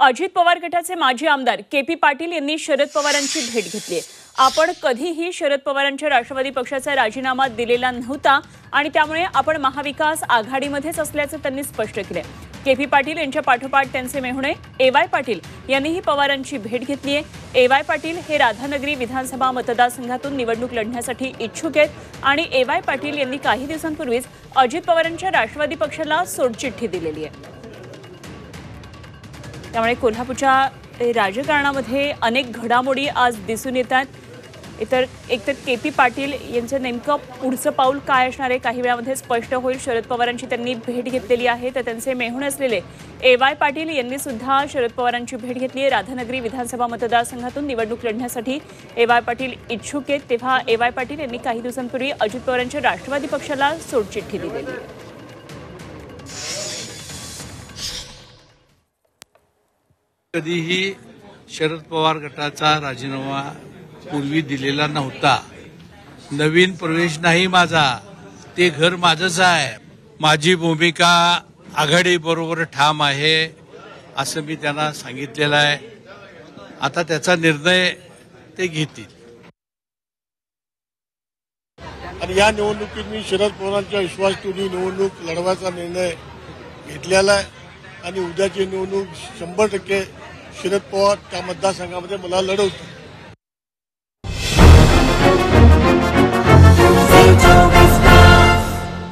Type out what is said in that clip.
अजित पवार गटाचे माजी आमदार के.पी. पाटील यांनी शरद पवारांची भेट घेतली आहे। आपण कधीही शरद पवारांच्या राष्ट्रवादी पक्षाचा राजीनामा दिलेला नव्हता आणि त्यामुळे आपण महाविकास आघाडीमध्येच असल्याचं त्यांनी स्पष्ट केलं। के.पी. पाटील यांच्या पाठोपाठ त्यांचे मेहुणे ए.वाय. पाटील यांनीही पवारांची भेट घेतली आहे। ए.वाय. पाटील हे राधानगरी विधानसभा मतदारसंघातून निवडणूक लढण्यासाठी इच्छुक आहेत आणि ए.वाय. पाटील यांनी काही दिवसांपूर्वीच अजित पवारांच्या राष्ट्रवादी पक्षाला सोडचिठ्ठी दिलेली आहे। त्यामुळे कोल्हापूरच्या राजकारणामध्ये अनेक घडामोडी आज दिसून येतात। एकतर के.पी. पाटील यांचं नेमकं पुढचं पाऊल काय असणार आहे काही वेळामध्ये स्पष्ट होईल। शरद पवारांची त्यांनी भेट घेतलेली आहे, तर त्यांचे मेहुणे असलेले ए.वाय. पाटील यांनी सुद्धा शरद पवारांची भेट घेतली आहे। राधानगरी विधानसभा मतदारसंघातून निवडणूक लढण्यासाठी ए.वाय. पाटील इच्छुक आहेत, तेव्हा ए.वाय. पाटील यांनी काही दिवसांपूर्वी अजित पवारांच्या राष्ट्रवादी पक्षाला सोडचिठ्ठी दिलेली आहे। कधीही शरद पवार गटाचा राजीनामा पूर्वी दिलेला नव्हता। नवीन प्रवेश नाही माझा, ते घर माझंच आहे। माझी भूमिका आघाडी बरोबर ठाम आहे असं मी त्यांना सांगितलेलं आहे। आता त्याचा निर्णय ते घेतील। आणि या निवडणुकीत मी शरद पवारांच्या विश्वासयोग्य निवडणूक लढवायचा निर्णय घेतलेला आहे आणि उद्याची निवडणूक 100% शरद पवार त्या मतदारसंघामध्ये मला लढवतील।